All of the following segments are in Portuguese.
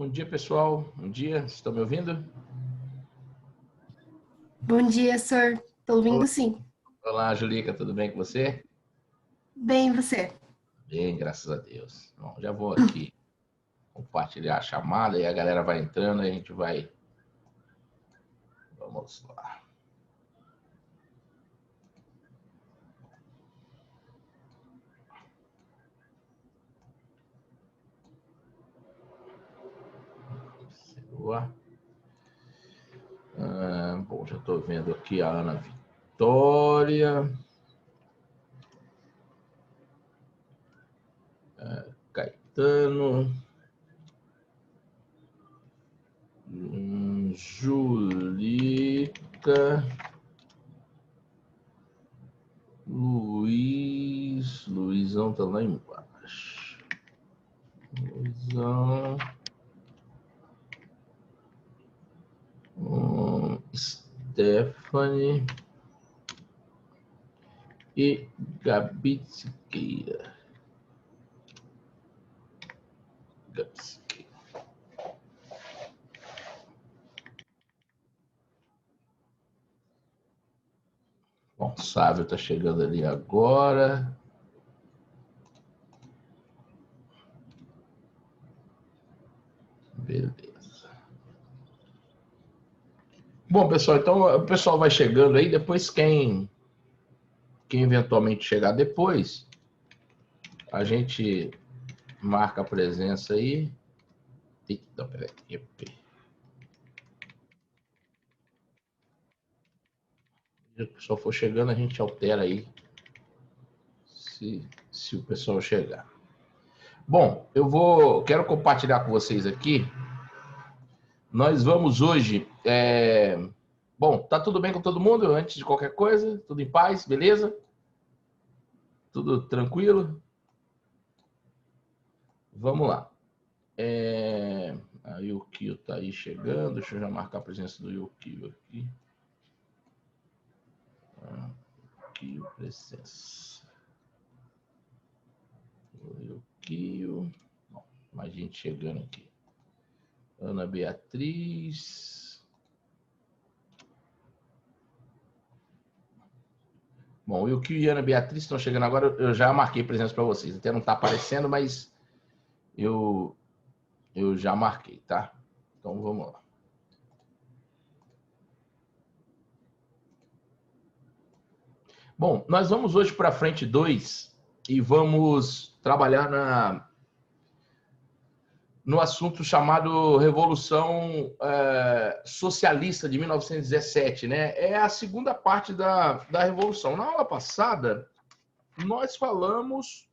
Bom dia, pessoal. Bom dia. Estão me ouvindo? Bom dia, senhor. Tô Olá, ouvindo sim. olá, Julica. Tudo bem com você? Bem, e você? Bem, graças a Deus. Bom, já vou aqui compartilhar a chamada e a galera vai entrando e a gente vai. Vamos lá. Boa. Bom, já estou vendo aqui a Ana Vitória. Caetano. Julica. Luizão tá lá embaixo. Luizão. Stephanie e Gabi Siqueira. Bom, Sávio está chegando ali agora. Beleza. Bom, pessoal, então o pessoal vai chegando aí. Depois, quem eventualmente chegar depois, a gente marca a presença aí. Eita, peraí. Se o pessoal for chegando, a gente altera aí. Se o pessoal chegar. Bom, quero compartilhar com vocês aqui. Nós vamos hoje. Bom, tá tudo bem com todo mundo? Antes de qualquer coisa, tudo em paz, beleza? Tudo tranquilo? Vamos lá. A Yukio tá aí chegando. Deixa eu já marcar a presença do Yukio aqui. Yukio, presença. Yukio. Bom, mais gente chegando aqui. Ana Beatriz. Bom, o Yukio e a Ana Beatriz estão chegando agora. Eu já marquei presença para vocês. Até não está aparecendo, mas eu já marquei, tá? Então vamos lá. Bom, nós vamos hoje para frente 2 e vamos trabalhar no assunto chamado Revolução Socialista de 1917, né? É a segunda parte da Revolução. Na aula passada, nós falamos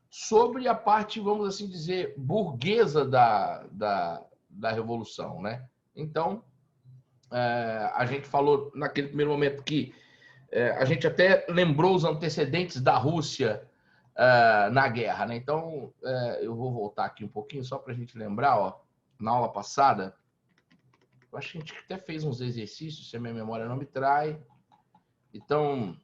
sobre a parte, vamos assim dizer, burguesa da Revolução, né? Então, a gente falou naquele primeiro momento que a gente até lembrou os antecedentes da Rússia na guerra, né? Então, eu vou voltar aqui um pouquinho só para a gente lembrar, ó, na aula passada, eu acho que a gente até fez uns exercícios, se a minha memória não me trai. Então,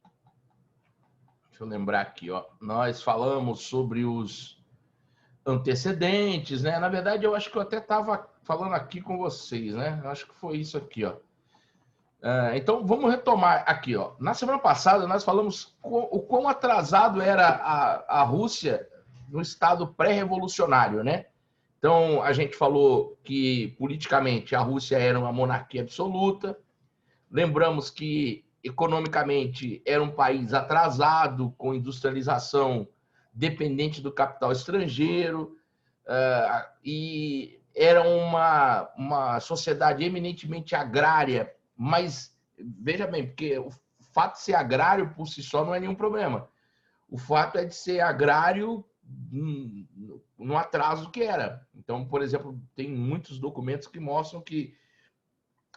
deixa eu lembrar aqui, ó, nós falamos sobre os antecedentes, né? Na verdade, eu acho que eu até estava falando aqui com vocês, né? Eu acho que foi isso aqui, ó. Então, vamos retomar aqui, ó. Na semana passada, nós falamos o quão atrasado era a Rússia no estado pré-revolucionário, né? Então, a gente falou que, politicamente, a Rússia era uma monarquia absoluta. Lembramos que, economicamente, era um país atrasado, com industrialização dependente do capital estrangeiro, e era uma sociedade eminentemente agrária, mas, veja bem, porque o fato de ser agrário por si só não é nenhum problema. O fato é de ser agrário no atraso que era. Então, por exemplo, tem muitos documentos que mostram que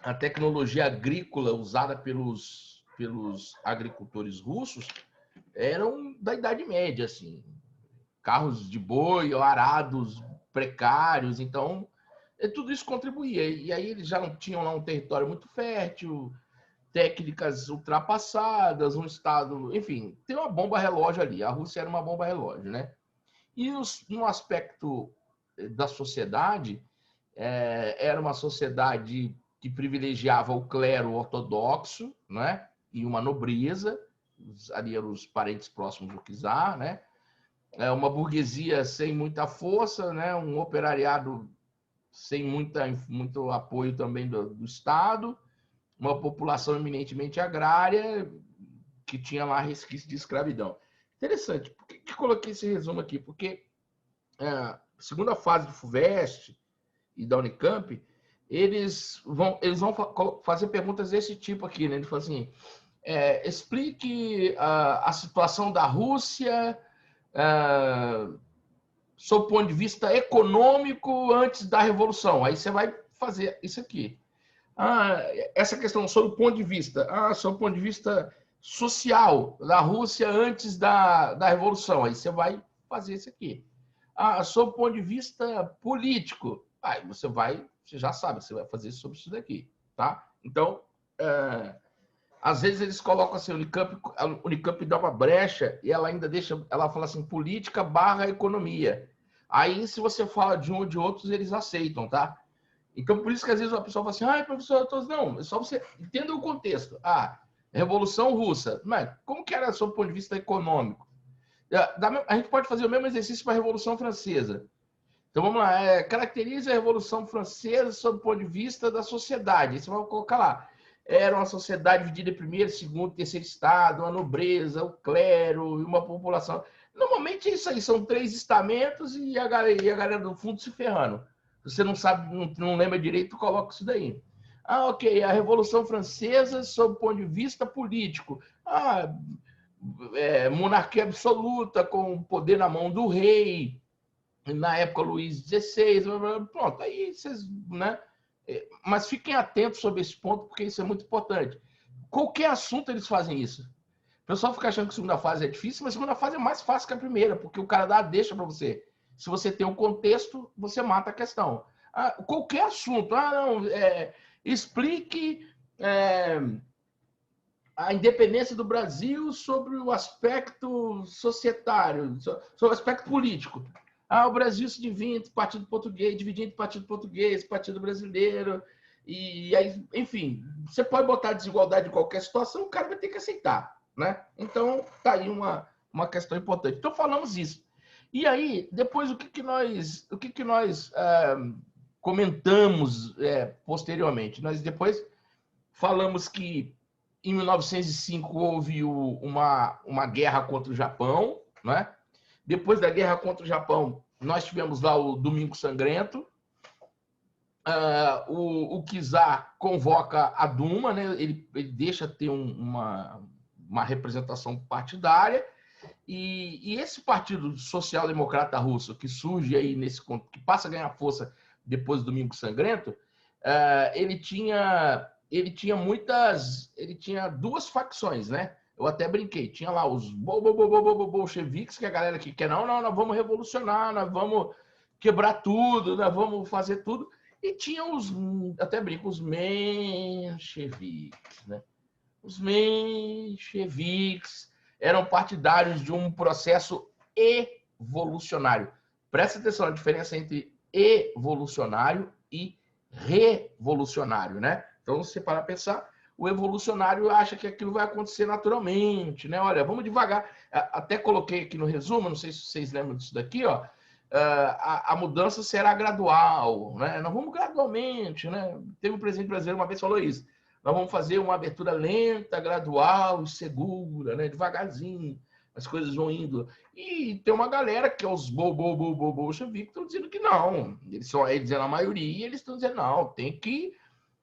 a tecnologia agrícola usada pelos agricultores russos eram da Idade Média, assim, carros de boi, arados precários, então tudo isso contribuía. E aí eles já não tinham lá um território muito fértil, técnicas ultrapassadas, um estado, enfim, tem uma bomba relógio ali. A Rússia era uma bomba relógio, né? E no aspecto da sociedade, era uma sociedade que privilegiava o clero ortodoxo, né? E uma nobreza, ali eram os parentes próximos do czar, né? Uma burguesia sem muita força, né? Um operariado sem muito apoio também do Estado, uma população eminentemente agrária que tinha lá resquício de escravidão. Interessante. Por que coloquei esse resumo aqui? Porque a segunda fase do FUVEST e da Unicamp, eles vão fazer perguntas desse tipo aqui, né? Ele fala assim, explique a situação da Rússia sob o ponto de vista econômico antes da Revolução. Aí você vai fazer isso aqui. Essa questão sob o ponto de vista, sob o ponto de vista social da Rússia antes da Revolução. Aí você vai fazer isso aqui. Sob o ponto de vista político, aí você já sabe, você vai fazer sobre isso daqui, tá? Então, às vezes eles colocam assim, a Unicamp dá uma brecha e ela ainda ela fala assim, política / economia. Aí, se você fala de um ou de outros, eles aceitam, tá? Então, por isso que às vezes a pessoa fala assim, professor, não, é só você entenda o contexto. Revolução Russa, mas como que era sob o ponto de vista econômico? A gente pode fazer o mesmo exercício para a Revolução Francesa. Então, vamos lá, caracteriza a Revolução Francesa sob o ponto de vista da sociedade. Aí você vai colocar lá. Era uma sociedade dividida em primeiro, segundo, terceiro estado, uma nobreza, o clero e uma população. Normalmente é isso aí, são 3 estamentos e a galera do fundo se ferrando. Se você não sabe, não lembra direito, coloca isso daí. Ok, a Revolução Francesa sob o ponto de vista político. Monarquia absoluta, com o poder na mão do rei, na época Luís XVI, pronto, aí vocês, né? Mas fiquem atentos sobre esse ponto, porque isso é muito importante. Qualquer assunto eles fazem isso. O pessoal fica achando que a segunda fase é difícil, mas a segunda fase é mais fácil que a primeira, porque o cara dá a deixa para você. Se você tem um contexto, você mata a questão. Qualquer assunto. Explique a independência do Brasil sobre o aspecto societário, sobre o aspecto político. O Brasil se divide entre partido português, partido brasileiro, e aí, enfim, você pode botar desigualdade em qualquer situação, o cara vai ter que aceitar, né? Então, tá aí uma questão importante. Então, falamos isso. E aí, depois, o que nós comentamos posteriormente? Nós depois falamos que em 1905 houve uma guerra contra o Japão, né? Depois da guerra contra o Japão, nós tivemos lá o Domingo Sangrento. O czar convoca a Duma, né? Ele deixa ter uma representação partidária. E esse Partido Social Democrata Russo, que surge aí que passa a ganhar força depois do Domingo Sangrento, ele tinha 2 facções, né? Eu até brinquei, tinha lá os bolcheviques, que é a galera que quer, não, nós vamos revolucionar, nós vamos quebrar tudo, nós vamos fazer tudo. E tinha até brinco, os mencheviques, né? Os mencheviques eram partidários de um processo evolucionário. Presta atenção na diferença entre evolucionário e revolucionário, né? Então, se você parar para pensar, o evolucionário acha que aquilo vai acontecer naturalmente, né? Olha, vamos devagar. Até coloquei aqui no resumo, não sei se vocês lembram disso daqui, ó. A mudança será gradual, né? Nós vamos gradualmente, né? Teve um presidente brasileiro uma vez falou isso. Nós vamos fazer uma abertura lenta, gradual e segura, né? Devagarzinho, as coisas vão indo. E tem uma galera que é os bolcheviques que estão dizendo que não. Eles dizendo a maioria, eles estão dizendo não, tem que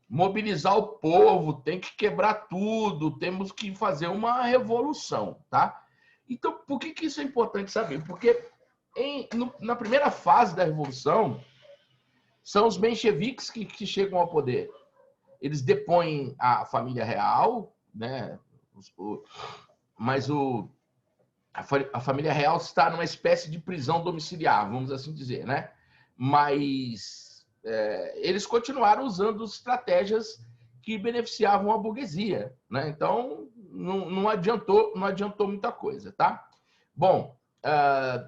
mobilizar o povo, tem que quebrar tudo, temos que fazer uma revolução, tá? Então, por que isso é importante saber? Porque na primeira fase da revolução, são os mencheviques que chegam ao poder. Eles depõem a família real, né? Mas a família real está numa espécie de prisão domiciliar, vamos assim dizer, né? Mas eles continuaram usando estratégias que beneficiavam a burguesia, né? Então, não adiantou muita coisa, tá? Bom,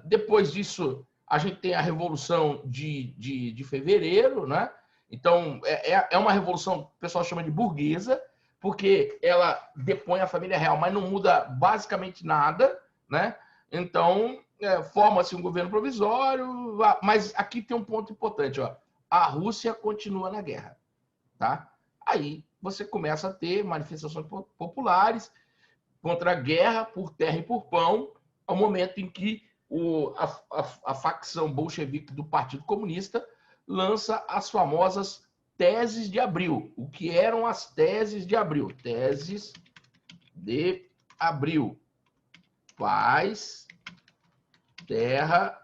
depois disso, a gente tem a Revolução de Fevereiro, né? Então, é uma revolução que o pessoal chama de burguesa, porque ela depõe a família real, mas não muda basicamente nada, né? Então, forma-se um governo provisório, mas aqui tem um ponto importante, ó. A Rússia continua na guerra, tá? Aí você começa a ter manifestações populares contra a guerra por terra e por pão, ao momento em que a facção bolchevique do Partido Comunista lança as famosas teses de abril. O que eram as teses de abril? Teses de abril. Paz, terra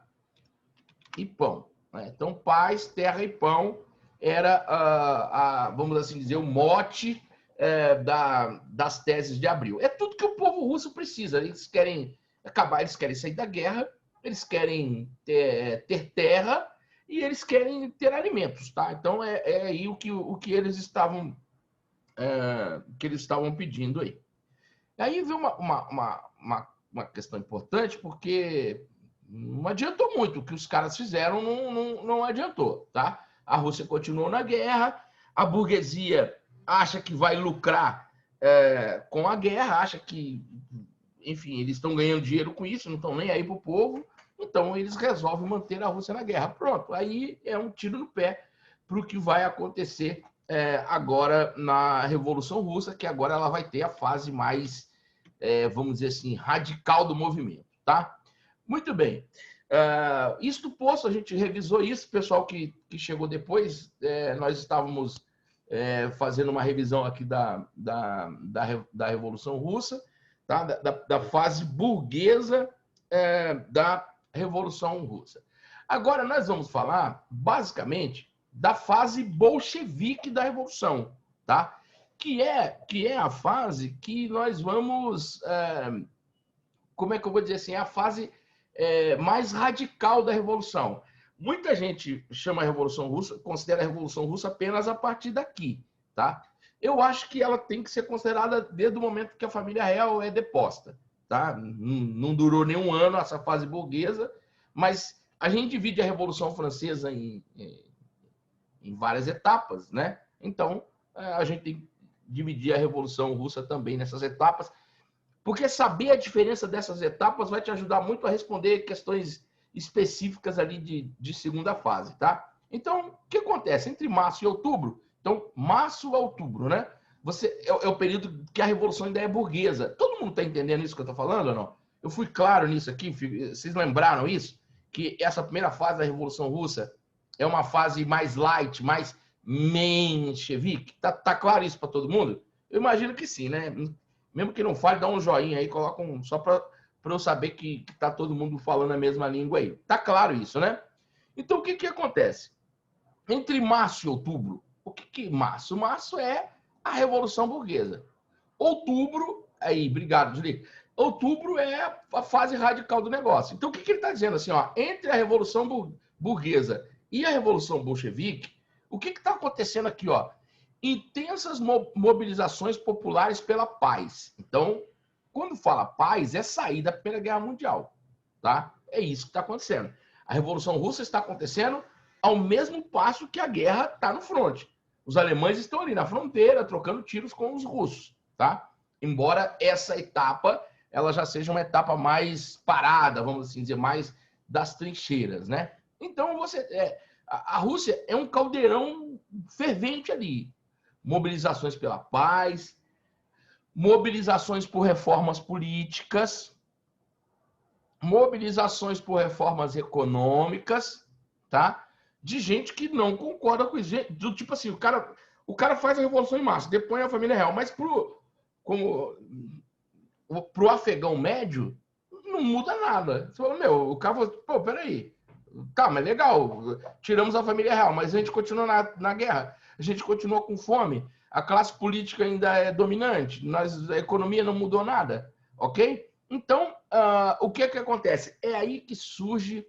e pão. Então, paz, terra e pão era, vamos assim dizer, o mote das teses de abril. É tudo que o povo russo precisa. Eles querem acabar, eles querem sair da guerra, eles querem ter terra e eles querem ter alimentos, tá? Então é aí o que eles estavam pedindo aí. Aí vem uma questão importante, porque não adiantou muito. O que os caras fizeram não adiantou, tá? A Rússia continuou na guerra, a burguesia acha que vai lucrar com a guerra, acha que, enfim, eles estão ganhando dinheiro com isso, não estão nem aí para o povo, então eles resolvem manter a Rússia na guerra. Pronto, aí é um tiro no pé para o que vai acontecer agora na Revolução Russa, que agora ela vai ter a fase mais, vamos dizer assim, radical do movimento, tá? Muito bem. Isto posto, a gente revisou isso, pessoal que chegou depois, nós estávamos fazendo uma revisão aqui da Revolução Russa, tá? da fase burguesa da Revolução Russa. Agora nós vamos falar, basicamente, da fase bolchevique da Revolução, tá? Que é a fase que nós vamos... como é que eu vou dizer assim? É a fase mais radical da Revolução. Muita gente chama a Revolução Russa, considera a Revolução Russa apenas a partir daqui, tá? Eu acho que ela tem que ser considerada desde o momento que a família real é deposta, tá? Não durou nem um ano essa fase burguesa, mas a gente divide a Revolução Francesa em várias etapas, né? Então, a gente tem que dividir a Revolução Russa também nessas etapas, porque saber a diferença dessas etapas vai te ajudar muito a responder questões específicas ali de segunda fase, tá? Então, o que acontece? Entre março e outubro, então, março a outubro, né? É o período que a Revolução ainda é burguesa. Todo mundo está entendendo isso que eu estou falando ou não? Eu fui claro nisso aqui? Vocês lembraram isso? Que essa primeira fase da Revolução Russa é uma fase mais light, mais menchevique? Tá claro isso para todo mundo? Eu imagino que sim, né? Mesmo que não fale, dá um joinha aí, coloca só para eu saber que tá todo mundo falando a mesma língua aí. Tá claro isso, né? Então, o que acontece? Entre março e outubro, o que é março? Março é a Revolução Burguesa. Outubro, aí, obrigado, Julie. Outubro é a fase radical do negócio. Então, o que ele está dizendo assim, ó? Entre a Revolução Burguesa e a Revolução Bolchevique, o que está acontecendo aqui, ó? Intensas mobilizações populares pela paz. Então, quando fala paz, é sair da Primeira Guerra Mundial, tá? É isso que está acontecendo. A Revolução Russa está acontecendo ao mesmo passo que a guerra está no fronte. Os alemães estão ali na fronteira, trocando tiros com os russos, tá? Embora essa etapa ela já seja uma etapa mais parada, vamos assim dizer, mais das trincheiras, né? Então, a Rússia é um caldeirão fervente ali. Mobilizações pela paz, mobilizações por reformas políticas, mobilizações por reformas econômicas, tá? De gente que não concorda com isso. Do tipo assim, o cara faz a revolução em massa, depõe a família real, mas pro afegão médio não muda nada. Você fala, o cara fala, pô, peraí, tá, mas legal, tiramos a família real, mas a gente continua na guerra. A gente continua com fome, a classe política ainda é dominante, a economia não mudou nada, ok? Então, o que acontece? É aí que surge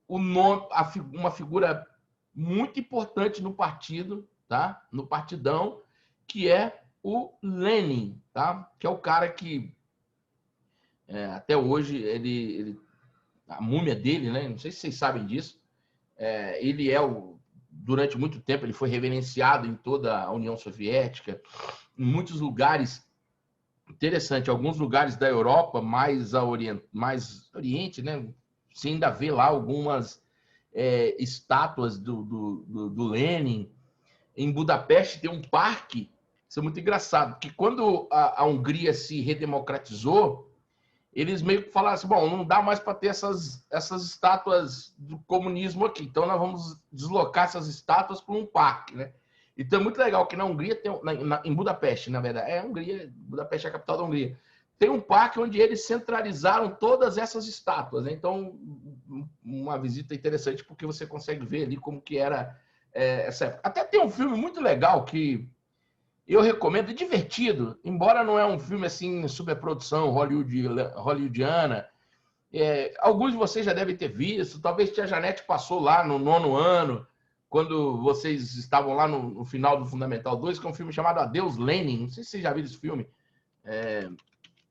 uma figura muito importante no partido, tá? No partidão, que é o Lenin, tá? Que é o cara que até hoje a múmia dele, né? Não sei se vocês sabem disso. Ele é durante muito tempo, ele foi reverenciado em toda a União Soviética, em muitos lugares. Interessante, alguns lugares da Europa mais oriente, né? Você ainda vê lá algumas estátuas do Lenin. Em Budapeste tem um parque, isso é muito engraçado, que quando a Hungria se redemocratizou, eles meio que falaram assim, bom, não dá mais para ter essas estátuas do comunismo aqui, então nós vamos deslocar essas estátuas para um parque, né? Então é muito legal que na Hungria, em Budapeste, na verdade, Budapeste é a capital da Hungria, tem um parque onde eles centralizaram todas essas estátuas, né? Então, uma visita interessante, porque você consegue ver ali como que era essa época. Até tem um filme muito legal que eu recomendo, é divertido, embora não é um filme assim, superprodução hollywoodiana. Alguns de vocês já devem ter visto, talvez Tia Janete passou lá no 9º ano, quando vocês estavam lá no final do Fundamental 2, que é um filme chamado Adeus Lenin. Não sei se vocês já viram esse filme.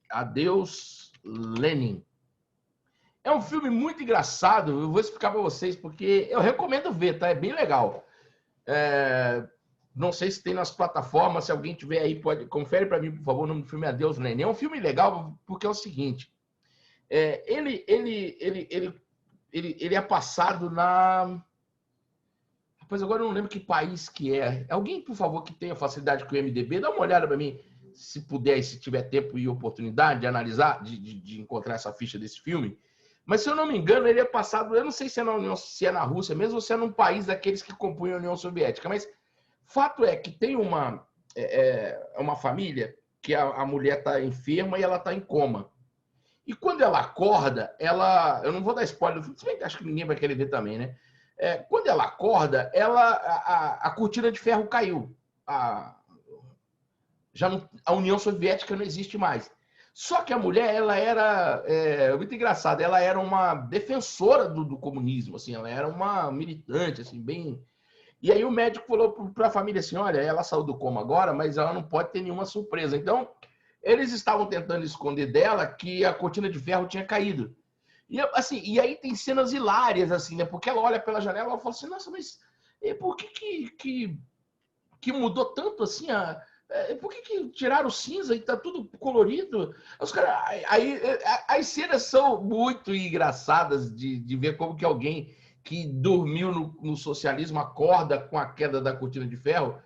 Adeus Lenin. É um filme muito engraçado, eu vou explicar para vocês, porque eu recomendo ver, tá? É bem legal. Não sei se tem nas plataformas, se alguém tiver aí, confere para mim, por favor, o nome do filme Adeus Lenin. É um filme legal porque é o seguinte, ele é passado na... Rapaz, agora eu não lembro que país que é. Alguém, por favor, que tenha facilidade com o IMDb, dá uma olhada para mim, se puder, se tiver tempo e oportunidade de analisar, de encontrar essa ficha desse filme. Mas, se eu não me engano, ele é passado, eu não sei se é na Rússia mesmo ou se é num país daqueles que compõem a União Soviética, mas fato é que tem uma família que a mulher está enferma e ela está em coma. E quando ela acorda, eu não vou dar spoiler, acho que ninguém vai querer ver também, né? Quando ela acorda, a cortina de ferro caiu. A União Soviética não existe mais. Só que a mulher, ela era muito engraçada, ela era uma defensora do comunismo, assim, ela era uma militante, assim, bem... E aí o médico falou para a família assim, olha, ela saiu do coma agora, mas ela não pode ter nenhuma surpresa. Então, eles estavam tentando esconder dela que a cortina de ferro tinha caído. E, assim, e aí tem cenas hilárias, assim, né? Porque ela olha pela janela e fala assim, nossa, mas por que mudou tanto assim? Por que tiraram cinza e tá tudo colorido? Os caras, aí, as cenas são muito engraçadas de ver como que alguém que dormiu no socialismo acorda com a queda da cortina de ferro,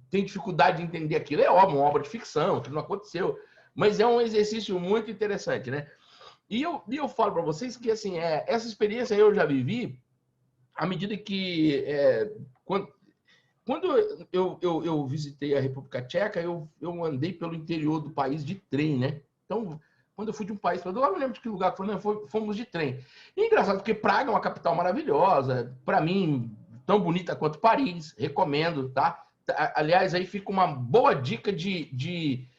tem dificuldade de entender aquilo. É óbvio, uma obra de ficção, aquilo não aconteceu. Mas é um exercício muito interessante, né? E eu falo para vocês que assim, essa experiência eu já vivi à medida que... Quando eu visitei a República Tcheca, eu andei pelo interior do país de trem, né? Então, quando eu fui de um país para outro, eu não lembro de que lugar foi, né? Fomos de trem. E é engraçado, porque Praga é uma capital maravilhosa, para mim, tão bonita quanto Paris, recomendo, tá? Aliás, aí fica uma boa dica de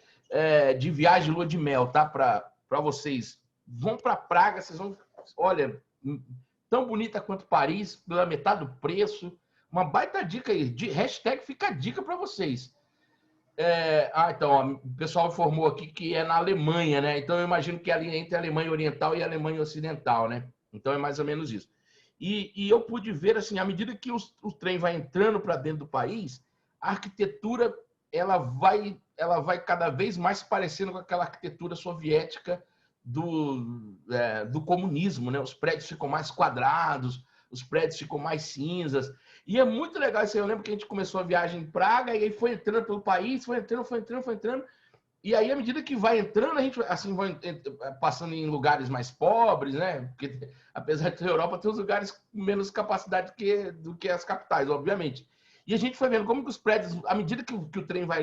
viagem lua de mel, tá? Para vocês. Vão para Praga, vocês vão... Olha, tão bonita quanto Paris, pela metade do preço. Uma baita dica aí. Hashtag fica a dica para vocês. Então, ó, o pessoal informou aqui que é na Alemanha, né? Então, eu imagino que é ali entre a Alemanha Oriental e a Alemanha Ocidental, né? Então, é mais ou menos isso. E eu pude ver, assim, à medida que o trem vai entrando para dentro do país, a arquitetura ela vai cada vez mais parecendo com aquela arquitetura soviética do comunismo, né? Os prédios ficam mais quadrados, os prédios ficam mais cinzas. E é muito legal isso aí. Eu lembro que a gente começou a viagem em Praga e aí foi entrando pelo país, foi entrando. E aí, à medida que vai entrando, a gente assim vai passando em lugares mais pobres, né? Porque apesar de ter Europa, tem uns lugares com menos capacidade do que as capitais, obviamente. E a gente foi vendo como que os prédios, à medida que o trem vai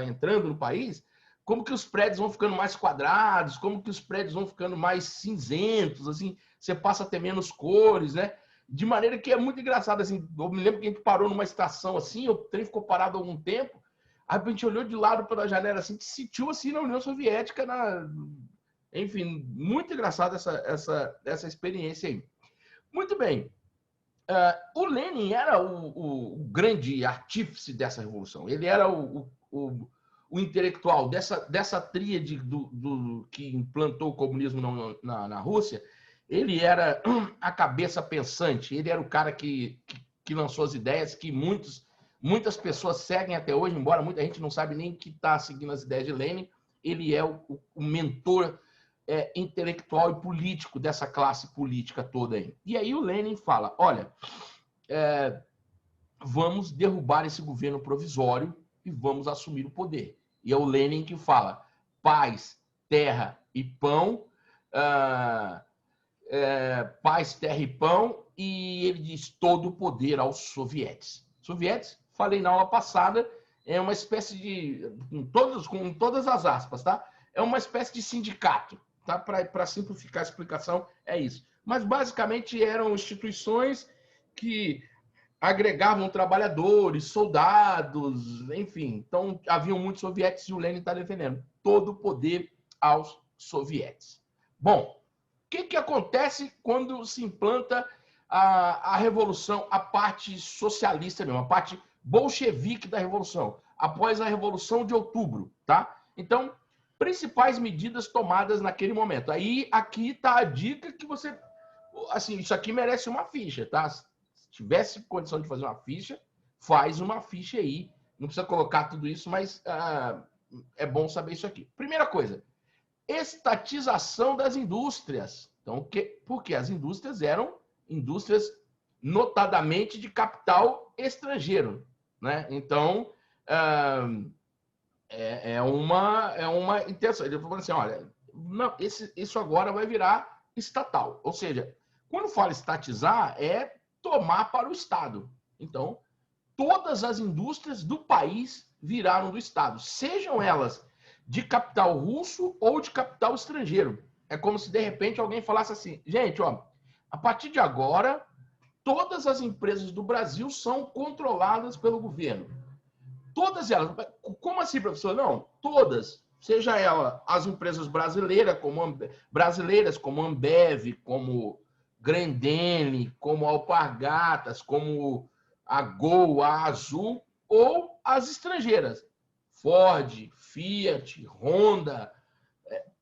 entrando no país, como que os prédios vão ficando mais quadrados, como que os prédios vão ficando mais cinzentos, assim, você passa a ter menos cores, né? De maneira que é muito engraçado, assim, eu me lembro que a gente parou numa estação assim, o trem ficou parado há algum tempo, aí a gente olhou de lado pela janela assim, que se sentiu assim na União Soviética, enfim, muito engraçado essa experiência aí. Muito bem. O Lenin era o grande artífice dessa revolução, ele era o intelectual dessa tríade que implantou o comunismo na Rússia. Ele era a cabeça pensante, ele era o cara que lançou as ideias que muitas pessoas seguem até hoje, embora muita gente não sabe nem que está seguindo as ideias de Lenin. Ele é o mentor intelectual e político dessa classe política toda aí. E aí o Lenin fala, olha, vamos derrubar esse governo provisório e vamos assumir o poder. E é o Lenin que fala, paz, terra e pão, paz, terra e pão, e ele diz todo o poder aos sovietes. Sovietes, falei na aula passada, é uma espécie de, com todas as aspas, tá? É uma espécie de sindicato, tá? Para simplificar a explicação, é isso. Mas basicamente eram instituições que agregavam trabalhadores, soldados, enfim. Então, haviam muitos sovietes e o Lenin está defendendo todo o poder aos sovietes. Bom, o que acontece quando se implanta a revolução, a parte socialista mesmo, a parte bolchevique da revolução, após a Revolução de Outubro, tá? Então, principais medidas tomadas naquele momento. Aí, aqui está a dica que você... Assim, isso aqui merece uma ficha, tá? Se tivesse condição de fazer uma ficha, faz uma ficha aí. Não precisa colocar tudo isso, mas é bom saber isso aqui. Primeira coisa, estatização das indústrias. Então, porque as indústrias eram indústrias notadamente de capital estrangeiro, né? Então, é uma intenção. Ele falou assim, olha, não, isso agora vai virar estatal. Ou seja, quando fala estatizar, é tomar para o Estado. Então, todas as indústrias do país viraram do Estado, sejam elas de capital russo ou de capital estrangeiro. É como se, de repente, alguém falasse assim, gente, ó, a partir de agora, todas as empresas do Brasil são controladas pelo governo. Todas elas. Como assim, professor? Não, todas. Seja ela as empresas brasileiras, como Ambev, como Grendene, como Alpargatas, como a Gol, a Azul, ou as estrangeiras. Ford, Fiat, Honda,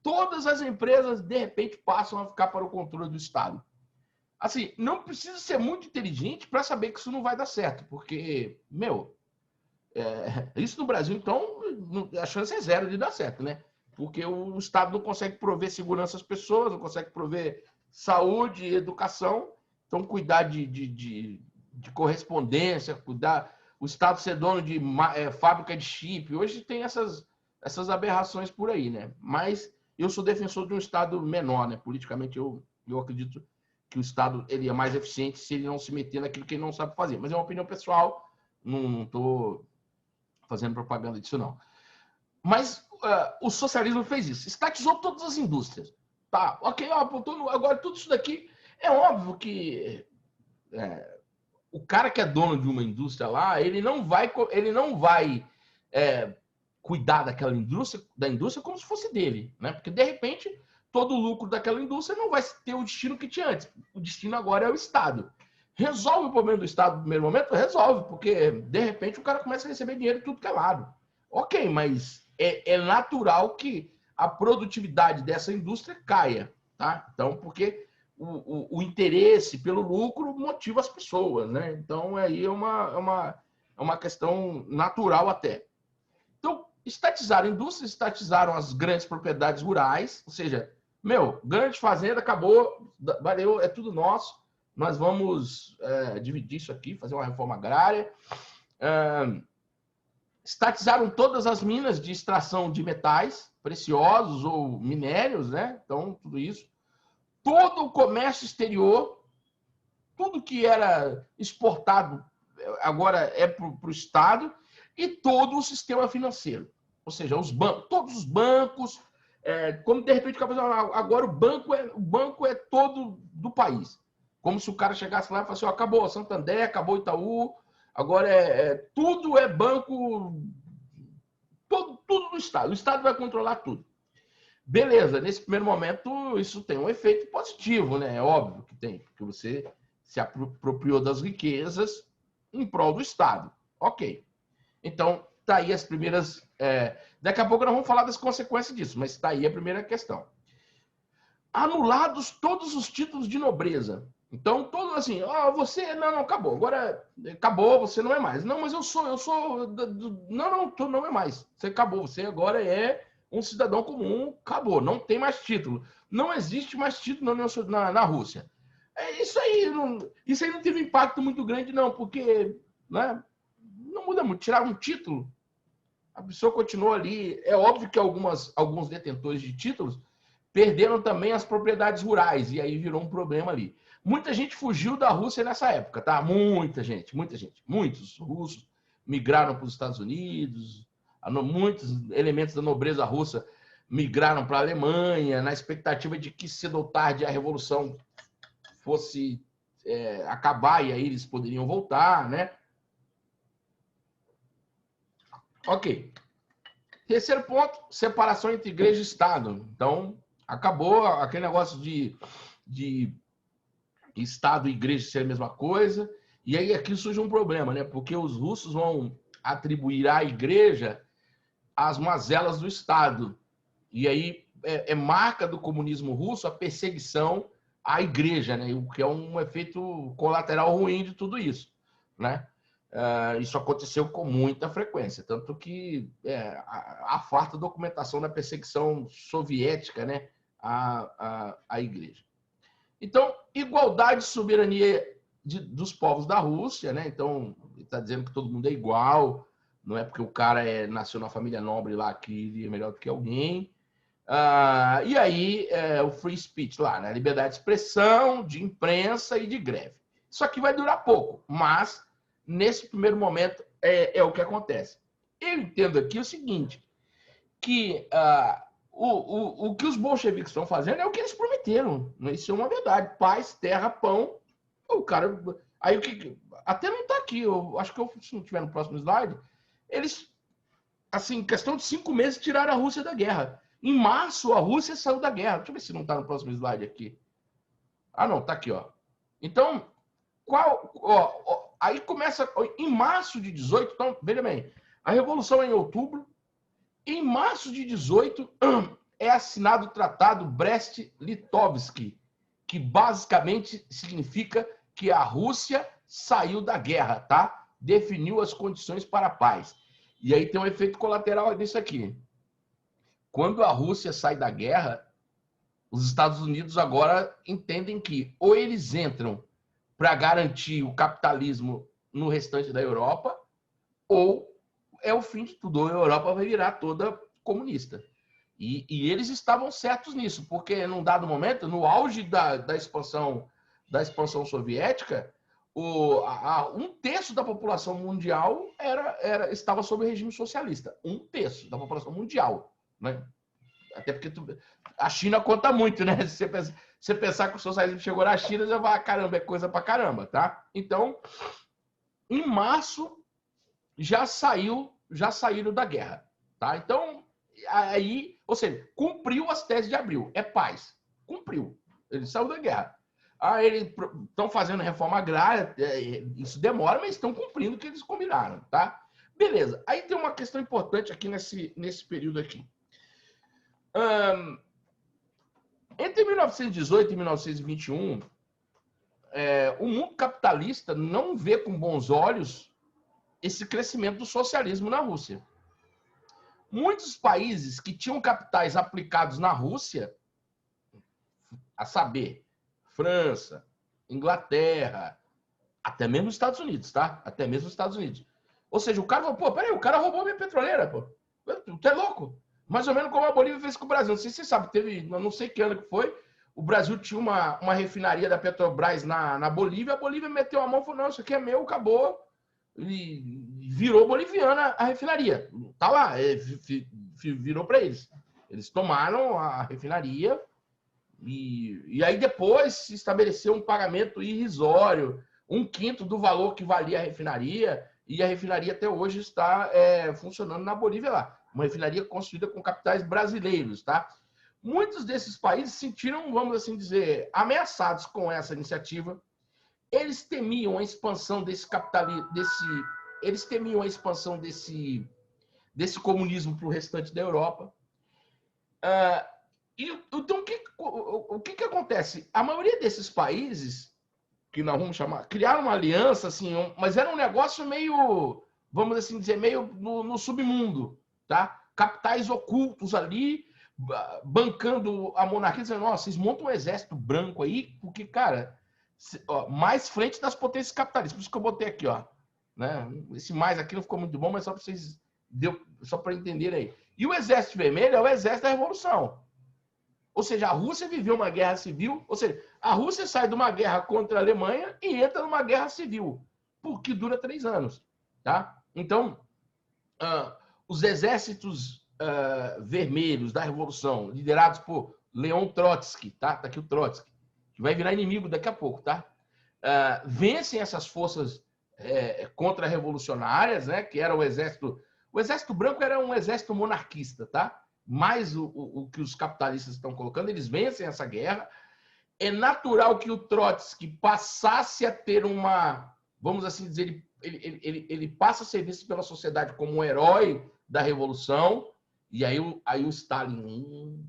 todas as empresas, de repente, passam a ficar para o controle do Estado. Assim, não precisa ser muito inteligente para saber que isso não vai dar certo, porque, isso no Brasil, então, a chance é zero de dar certo, né? Porque o Estado não consegue prover segurança às pessoas, não consegue prover saúde e educação, então cuidar de correspondência, cuidar... O Estado ser dono de fábrica de chip, hoje tem essas aberrações por aí, né? Mas eu sou defensor de um Estado menor, né? Politicamente, eu acredito que o Estado ele é mais eficiente se ele não se meter naquilo que ele não sabe fazer. Mas é uma opinião pessoal, não estou fazendo propaganda disso, não. Mas o socialismo fez isso, estatizou todas as indústrias. Tá, ok, agora tudo isso daqui, é óbvio que o cara que é dono de uma indústria lá, ele não vai cuidar da indústria como se fosse dele, né? Porque, de repente, todo o lucro daquela indústria não vai ter o destino que tinha antes. O destino agora é o Estado. Resolve o problema do Estado no primeiro momento? Resolve, porque, de repente, o cara começa a receber dinheiro de tudo que é lado. Ok, mas é natural que a produtividade dessa indústria caia, tá? Então, porque o interesse pelo lucro motiva as pessoas, né? Então, aí é uma questão natural até. Então, estatizaram indústrias, estatizaram as grandes propriedades rurais, ou seja, grande fazenda, acabou, valeu, é tudo nosso, nós vamos dividir isso aqui, fazer uma reforma agrária. Estatizaram todas as minas de extração de metais preciosos ou minérios, né? Então, tudo isso. Todo o comércio exterior, tudo que era exportado agora é para o Estado, e todo o sistema financeiro. Ou seja, todos os bancos, como de repente agora o banco é todo do país. Como se o cara chegasse lá e falasse, acabou Santander, acabou Itaú, agora tudo é banco, tudo do Estado. O Estado vai controlar tudo. Beleza, nesse primeiro momento isso tem um efeito positivo, né? É óbvio que tem, porque você se apropriou das riquezas em prol do Estado. Ok. Então, tá aí as primeiras... daqui a pouco nós vamos falar das consequências disso, mas tá aí a primeira questão. anulados todos os títulos de nobreza. Então, todo assim, você, não, acabou, agora acabou, você não é mais. Não, mas eu sou, não é mais. Você acabou, você agora é um cidadão comum, acabou, não tem mais título. Não existe mais título na Rússia. Isso aí não teve impacto muito grande, não, porque, né, não muda muito. Tirar um título, a pessoa continuou ali. É óbvio que alguns detentores de títulos perderam também as propriedades rurais, e aí virou um problema ali. Muita gente fugiu da Rússia nessa época, tá? Muita gente. Muitos russos migraram para os Estados Unidos, muitos elementos da nobreza russa migraram para a Alemanha, na expectativa de que cedo ou tarde a Revolução fosse acabar e aí eles poderiam voltar, né? Ok. Terceiro ponto, separação entre igreja e Estado. Então, acabou aquele negócio de Estado e igreja ser a mesma coisa. E aí aqui surge um problema, né? Porque os russos vão atribuir à igreja as mazelas do Estado. E aí é marca do comunismo russo a perseguição à igreja, né? O que é um efeito colateral ruim de tudo isso, né? Isso aconteceu com muita frequência, tanto que há farta documentação da perseguição soviética, né, à igreja. Então, igualdade e soberania dos povos da Rússia, né? Então, ele está dizendo que todo mundo é igual, não é porque o cara nasceu na família nobre lá que ele é melhor do que alguém. E aí, o free speech lá, né? Liberdade de expressão, de imprensa e de greve. Isso aqui vai durar pouco, mas nesse primeiro momento é o que acontece. Eu entendo aqui o seguinte, que o que os bolcheviques estão fazendo é o que eles prometeram. Isso é uma verdade. Paz, terra, pão. O cara. Aí o que. Até não está aqui. Eu acho que se não tiver no próximo slide, eles, assim, em questão de 5 meses, tiraram a Rússia da guerra. Em março, a Rússia saiu da guerra. Deixa eu ver se não está no próximo slide aqui. Não, está aqui, ó. Então, aí começa. Em março de 18, então, veja bem, a Revolução é em outubro. Em março de 18, é assinado o Tratado Brest-Litovsk, que basicamente significa que a Rússia saiu da guerra, tá? Definiu as condições para a paz. E aí tem um efeito colateral nisso aqui. Quando a Rússia sai da guerra, os Estados Unidos agora entendem que ou eles entram para garantir o capitalismo no restante da Europa, ou é o fim de tudo. A Europa vai virar toda comunista. E eles estavam certos nisso, porque num dado momento, no auge da expansão soviética, um terço da população mundial estava sob o regime socialista. Um terço da população mundial, né? Até porque a China conta muito, né? Se você pensar que o socialismo chegou na China, já vai, caramba, é coisa pra caramba, tá? Então, em março, já saíram da guerra, tá? Então, aí, ou seja, cumpriu as teses de abril, é paz, cumpriu, ele saiu da guerra. Eles estão fazendo reforma agrária, isso demora, mas estão cumprindo o que eles combinaram, tá? Beleza, aí tem uma questão importante aqui nesse período aqui. Entre 1918 e 1921, o mundo capitalista não vê com bons olhos esse crescimento do socialismo na Rússia. Muitos países que tinham capitais aplicados na Rússia, a saber, França, Inglaterra, até mesmo os Estados Unidos, tá? Até mesmo os Estados Unidos. Ou seja, o cara falou, peraí, o cara roubou minha petroleira, pô. Tu é louco? Mais ou menos como a Bolívia fez com o Brasil. Não sei se você sabe, teve, não sei que ano que foi, o Brasil tinha uma refinaria da Petrobras na Bolívia, a Bolívia meteu a mão e falou, não, isso aqui é meu, acabou. E virou boliviana a refinaria. Tá lá, virou para eles. Eles tomaram a refinaria e aí depois se estabeleceu um pagamento irrisório, 1/5 do valor que valia a refinaria, e a refinaria até hoje está funcionando na Bolívia lá. Uma refinaria construída com capitais brasileiros, tá? Muitos desses países se sentiram, vamos assim dizer, ameaçados com essa iniciativa. Eles temiam a expansão desse capitalismo, eles temiam a expansão desse comunismo para o restante da Europa. Então, o que acontece? A maioria desses países, que nós vamos chamar, criaram uma aliança, assim, mas era um negócio meio, vamos assim dizer, meio no submundo, tá? Capitais ocultos ali, bancando a monarquia, dizendo, nossa, vocês montam um exército branco aí, porque, cara, mais frente das potências capitalistas. Por isso que eu botei aqui, ó. Né? Esse mais aqui não ficou muito bom, mas só para vocês só para entenderem aí. E o Exército Vermelho é o exército da Revolução. Ou seja, a Rússia viveu uma guerra civil, ou seja, a Rússia sai de uma guerra contra a Alemanha e entra numa guerra civil, porque dura 3 anos. Tá? Então, os exércitos vermelhos da Revolução, liderados por Leon Trotsky, tá? Tá aqui o Trotsky, que vai virar inimigo daqui a pouco, tá? Vencem essas forças contra-revolucionárias, né? Que era o exército... O exército branco era um exército monarquista, tá? Mais o que os capitalistas estão colocando, eles vencem essa guerra. É natural que o Trotsky passasse a ter uma, vamos assim dizer, ele passa a ser visto pela sociedade como um herói da Revolução, e aí o Stalin, o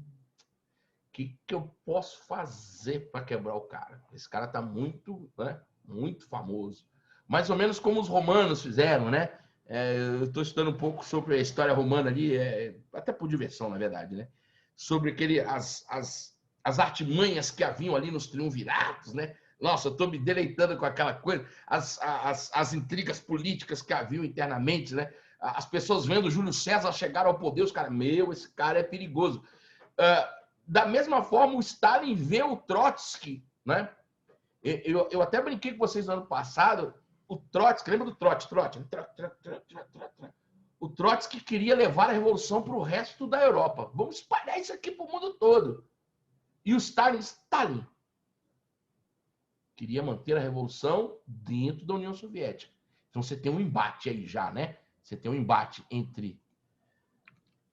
que eu posso fazer para quebrar o cara? Esse cara está muito, né, muito famoso. Mais ou menos como os romanos fizeram, né? Eu estou estudando um pouco sobre a história romana ali, até por diversão, na verdade, né? Sobre as artimanhas que haviam ali nos triunviratos, né? Nossa, eu estou me deleitando com aquela coisa, as intrigas políticas que haviam internamente, né? As pessoas vendo Júlio César chegar ao poder, os caras, esse cara é perigoso. Da mesma forma, o Stalin vê o Trotsky, né? Eu até brinquei com vocês no ano passado. O Trotsky, lembra do Trotsky? O Trotsky queria levar a revolução para o resto da Europa. Vamos espalhar isso aqui para o mundo todo. E o Stalin queria manter a revolução dentro da União Soviética. Então você tem um embate aí já, né? Você tem um embate entre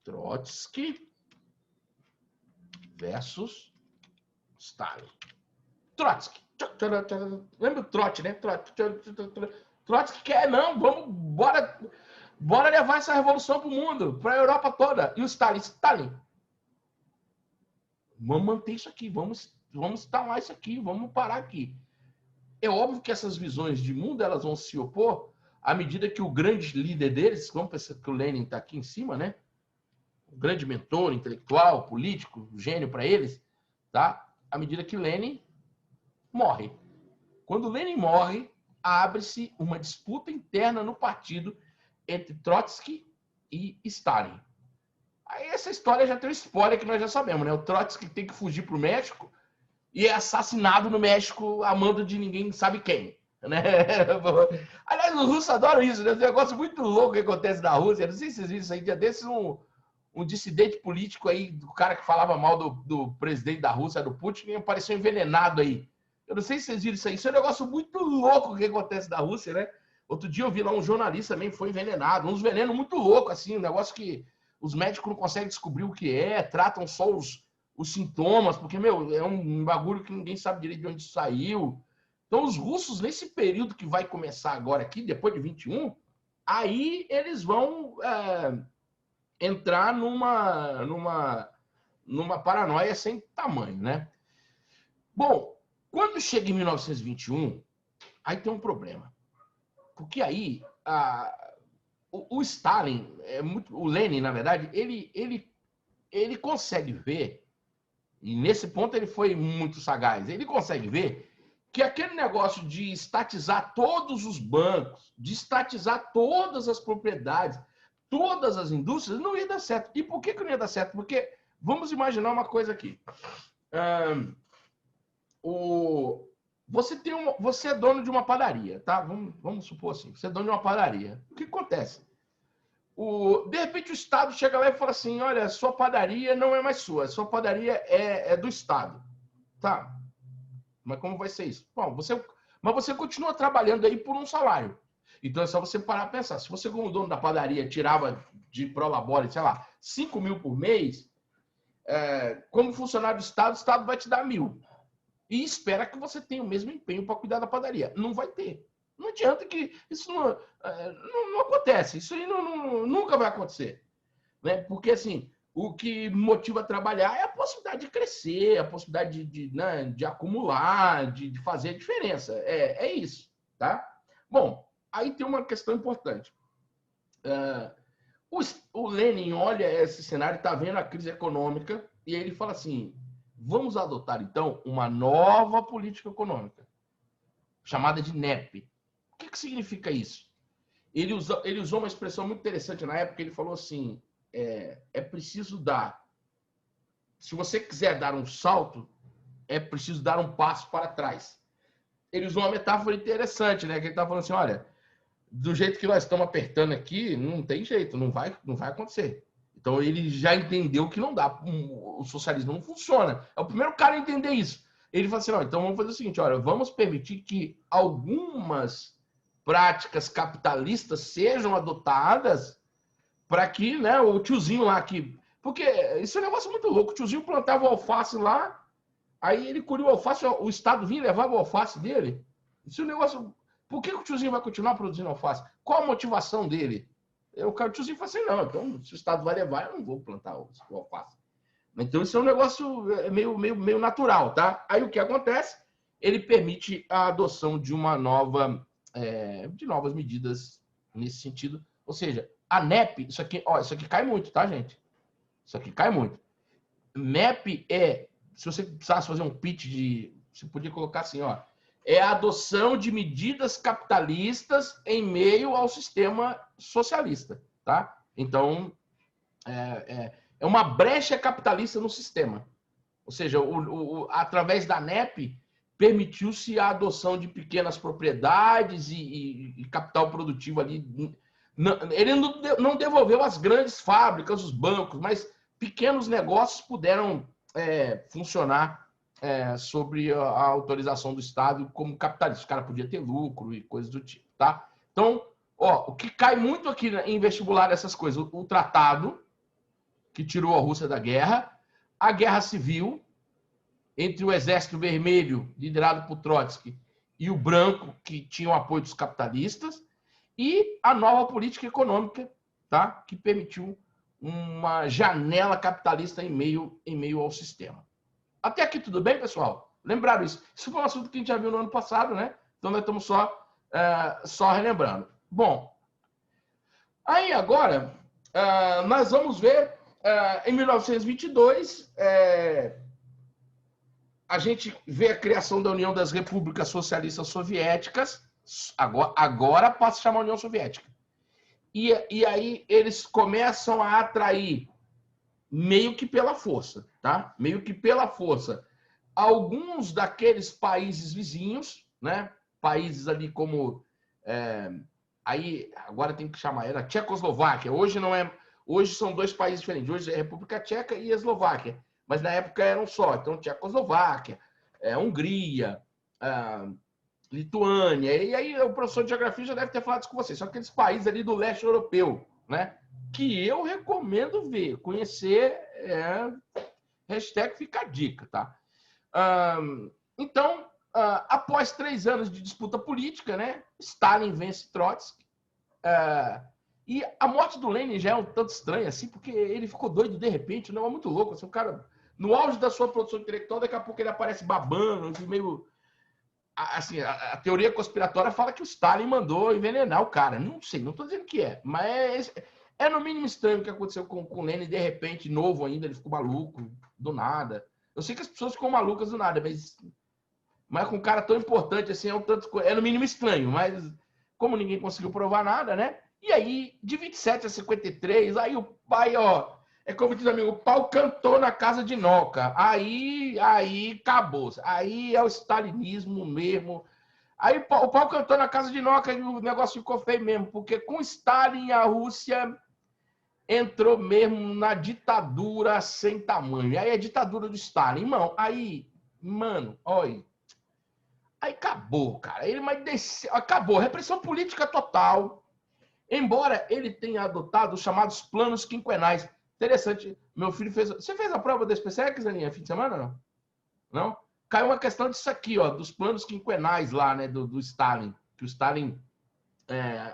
Trotsky versus Stalin. Trotsky. Lembra o Trotsky, né? Trotsky quer, não, bora levar essa revolução para o mundo, para a Europa toda. E o Stalin, vamos manter isso aqui, vamos instalar isso aqui, vamos parar aqui. É óbvio que essas visões de mundo elas vão se opor à medida que o grande líder deles, vamos pensar que o Lenin está aqui em cima, né? O grande mentor intelectual, político, gênio para eles, tá? À medida que Lenin morre. Quando Lenin morre, abre-se uma disputa interna no partido entre Trotsky e Stalin. Aí essa história já tem um spoiler que nós já sabemos, né? O Trotsky tem que fugir para o México e é assassinado no México a mando de ninguém sabe quem. Né? Aliás, os russos adoram isso, né? Um negócio muito louco que acontece na Rússia. Não sei se vocês viram isso aí. Dia desses, um dissidente político aí, do cara que falava mal do presidente da Rússia, do Putin, apareceu envenenado aí. Eu não sei se vocês viram isso aí. Isso é um negócio muito louco que acontece na Rússia, né? Outro dia eu vi lá um jornalista também foi envenenado. Uns venenos muito loucos, assim, um negócio que os médicos não conseguem descobrir o que é, tratam só os sintomas, porque, é um bagulho que ninguém sabe direito de onde saiu. Então, os russos, nesse período que vai começar agora aqui, depois de 21, aí eles vão entrar numa paranoia sem tamanho, né? Bom, quando chega em 1921, aí tem um problema. Porque aí o Stalin, o Lenin, na verdade, ele consegue ver, e nesse ponto ele foi muito sagaz, ele consegue ver que aquele negócio de estatizar todos os bancos, de estatizar todas as propriedades, todas as indústrias, não ia dar certo. E por que não ia dar certo? Porque, vamos imaginar uma coisa aqui. Você é dono de uma padaria, tá? Vamos supor assim, você é dono de uma padaria. O que acontece? De repente o Estado chega lá e fala assim, olha, sua padaria não é mais sua padaria é do Estado. Tá, mas como vai ser isso? Bom, mas você continua trabalhando aí por um salário. Então é só você parar a pensar. Se você, como dono da padaria, tirava de prolabore, sei lá, 5 mil por mês, como funcionário do Estado, o Estado vai te dar 1.000. E espera que você tenha o mesmo empenho para cuidar da padaria. Não vai ter. Não adianta que isso não acontece. Isso aí nunca vai acontecer. Né? Porque, assim, o que motiva a trabalhar é a possibilidade de crescer, a possibilidade de acumular, de fazer a diferença. É isso, tá? Bom, aí tem uma questão importante. O Lenin olha esse cenário, está vendo a crise econômica, e ele fala assim, vamos adotar, então, uma nova política econômica, chamada de NEP. O que significa isso? Ele usou uma expressão muito interessante na época, ele falou assim, é preciso dar, se você quiser dar um salto, é preciso dar um passo para trás. Ele usou uma metáfora interessante, né? Que ele estava falando assim, olha, do jeito que nós estamos apertando aqui, não tem jeito, não vai acontecer. Então ele já entendeu que não dá, o socialismo não funciona. É o primeiro cara a entender isso. Ele falou assim, então vamos fazer o seguinte, olha, vamos permitir que algumas práticas capitalistas sejam adotadas para que, né, o tiozinho lá que... Porque isso é um negócio muito louco. O tiozinho plantava o alface lá, aí ele colhia o alface, o Estado vinha e levava o alface dele. Isso é um negócio... Por que o tiozinho vai continuar produzindo alface? Qual a motivação dele? O tiozinho fala assim, não, então se o Estado vai levar, eu não vou plantar o alface. Então isso é um negócio meio natural, tá? Aí o que acontece? Ele permite a adoção de de novas medidas nesse sentido. Ou seja, a NEP, isso aqui cai muito, tá, gente? Isso aqui cai muito. NEP se você precisasse fazer um pitch você podia colocar assim, é a adoção de medidas capitalistas em meio ao sistema socialista, tá? Então, é uma brecha capitalista no sistema. Ou seja, através da NEP, permitiu-se a adoção de pequenas propriedades e capital produtivo ali. Ele não devolveu as grandes fábricas, os bancos, mas pequenos negócios puderam funcionar sobre a autorização do Estado como capitalista. O cara podia ter lucro e coisas do tipo, tá? Então, o que cai muito aqui em vestibular essas coisas, o tratado que tirou a Rússia da guerra, a guerra civil entre o Exército Vermelho, liderado por Trotsky, e o Branco, que tinha o apoio dos capitalistas, e a nova política econômica, tá? Que permitiu uma janela capitalista em meio ao sistema. Até aqui tudo bem, pessoal? Lembraram isso? Isso foi um assunto que a gente já viu no ano passado, né? Então nós estamos só relembrando. Bom, aí agora nós vamos ver em 1922 a gente vê a criação da União das Repúblicas Socialistas Soviéticas, agora passa a chamar União Soviética. E aí eles começam a atrair, meio que pela força, tá? Meio que pela força, alguns daqueles países vizinhos, né? Países ali como... aí agora tem que chamar, era Tchecoslováquia. Hoje não é... Hoje são dois países diferentes. Hoje é a República Tcheca e a Eslováquia. Mas na época eram só. Então, Tchecoslováquia, Hungria, Lituânia. E aí o professor de geografia já deve ter falado isso com vocês. São aqueles países ali do leste europeu, né? Que eu recomendo ver, conhecer. Hashtag fica a dica, tá? Então, após 3 anos de disputa política, né? Stalin vence Trotsky. E a morte do Lenin já é um tanto estranha, assim, porque ele ficou doido de repente, não é muito louco. Assim, o cara, no auge da sua produção intelectual, daqui a pouco ele aparece babando, meio... Assim, a teoria conspiratória fala que o Stalin mandou envenenar o cara. Não sei, não estou dizendo que mas é no mínimo estranho o que aconteceu com o Lenin, de repente, novo ainda, ele ficou maluco, do nada. Eu sei que as pessoas ficam malucas do nada, mas com um cara tão importante assim, é no mínimo estranho, mas como ninguém conseguiu provar nada, né? E aí, de 27 a 53, aí o pai, como diz o amigo, o pau cantou na casa de Noca. Aí acabou. Aí é o stalinismo mesmo. Aí o pau cantou na casa de Noca e o negócio ficou feio mesmo, porque com Stalin a Rússia entrou mesmo na ditadura sem tamanho. Aí a ditadura do Stalin, irmão. Aí, mano, olha. Aí acabou, cara. Acabou. Repressão política total. Embora ele tenha adotado os chamados planos quinquenais. Interessante. Meu filho fez... Você fez a prova da SpaceX, Aninha, fim de semana, não? Não? Caiu uma questão disso aqui, dos planos quinquenais lá, né, do Stalin. Que o Stalin